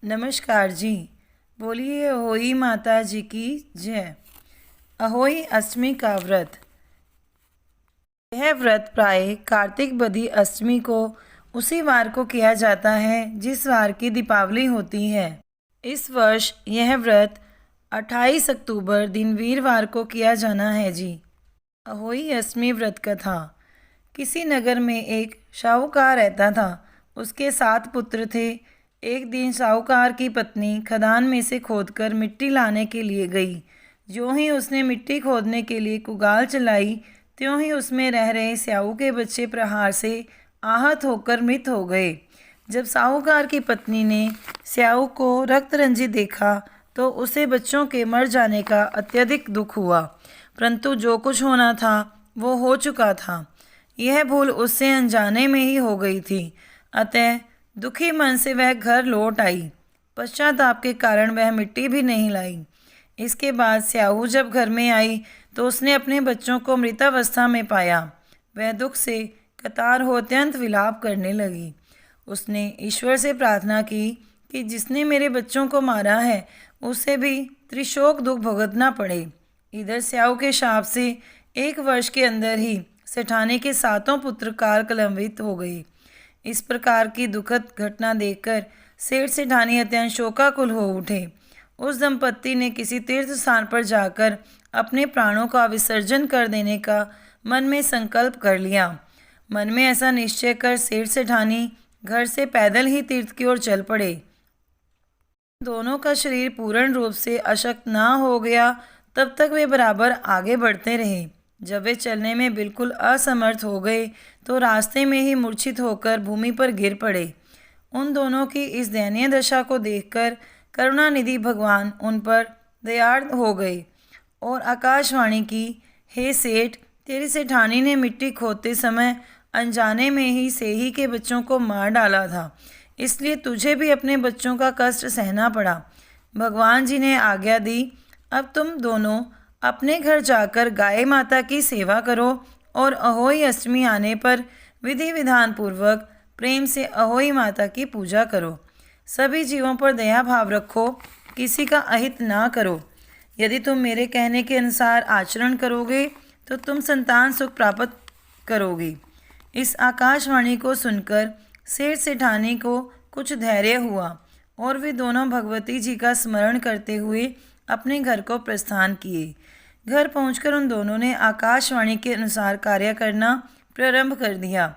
नमस्कार जी। बोलिए अहोई माता जी की जय। अहोई अष्टमी का व्रत। यह व्रत प्राय कार्तिक बदी अष्टमी को उसी वार को किया जाता है जिस वार की दीपावली होती है। इस वर्ष यह व्रत 28 अक्टूबर दिन वीरवार को किया जाना है जी। अहोई अष्टमी व्रत कथा। किसी नगर में एक शाहूकार रहता था। उसके 7 पुत्र थे। एक दिन साहूकार की पत्नी खदान में से खोदकर मिट्टी लाने के लिए गई। जो ही उसने मिट्टी खोदने के लिए कुगाल चलाई, त्यों ही उसमें रह रहे स्याऊ के बच्चे प्रहार से आहत होकर मृत हो गए। जब साहूकार की पत्नी ने स्याऊ को रक्त रंजित देखा तो उसे बच्चों के मर जाने का अत्यधिक दुख हुआ, परंतु जो कुछ होना था वो हो चुका था। यह भूल उससे अनजाने में ही हो गई थी। अतः दुखी मन से वह घर लौट आई। पश्चाताप के कारण वह मिट्टी भी नहीं लाई। इसके बाद स्याहू जब घर में आई तो उसने अपने बच्चों को मृतावस्था में पाया। वह दुख से कतार हो अत्यंत विलाप करने लगी। उसने ईश्वर से प्रार्थना की कि जिसने मेरे बच्चों को मारा है उसे भी त्रिशोक दुख भुगतना पड़े। इधर स्याहू के शाप से 1 वर्ष के अंदर ही सेठानी के 7 पुत्र काल कलंवित हो गए। इस प्रकार की दुखद घटना देखकर सेठ सेठानी अत्यंत शोकाकुल हो उठे। उस दंपत्ति ने किसी तीर्थ स्थान पर जाकर अपने प्राणों का विसर्जन कर देने का मन में संकल्प कर लिया। मन में ऐसा निश्चय कर सेठ सेठानी घर से पैदल ही तीर्थ की ओर चल पड़े। दोनों का शरीर पूर्ण रूप से अशक्त ना हो गया तब तक वे बराबर आगे बढ़ते रहे। जब वे चलने में बिल्कुल असमर्थ हो गए तो रास्ते में ही मूर्छित होकर भूमि पर गिर पड़े। उन दोनों की इस दयनीय दशा को देखकर करुणानिधि भगवान उन पर दयार्द हो गए और आकाशवाणी की, हे सेठ, तेरी सेठानी ने मिट्टी खोदते समय अनजाने में ही सेही के बच्चों को मार डाला था, इसलिए तुझे भी अपने बच्चों का कष्ट सहना पड़ा। भगवान जी ने आज्ञा दी, अब तुम दोनों अपने घर जाकर गाय माता की सेवा करो और अहोई अष्टमी आने पर विधि विधान पूर्वक प्रेम से अहोई माता की पूजा करो। सभी जीवों पर दया भाव रखो, किसी का अहित ना करो। यदि तुम मेरे कहने के अनुसार आचरण करोगे तो तुम संतान सुख प्राप्त करोगे। इस आकाशवाणी को सुनकर सेठ सेठानी को कुछ धैर्य हुआ और वे दोनों भगवती जी का स्मरण करते हुए अपने घर को प्रस्थान किए। घर पहुंचकर उन दोनों ने आकाशवाणी के अनुसार कार्य करना प्रारंभ कर दिया।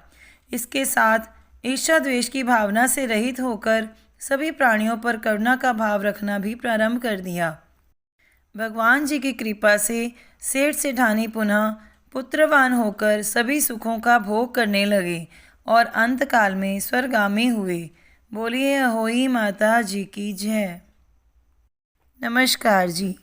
इसके साथ ईर्ष्या द्वेष की भावना से रहित होकर सभी प्राणियों पर करुणा का भाव रखना भी प्रारंभ कर दिया। भगवान जी की कृपा से सेठ सेठानी पुनः पुत्रवान होकर सभी सुखों का भोग करने लगे और अंतकाल में स्वर्गामी हुए। बोलिए अहोई माता जी की जय। नमस्कार जी।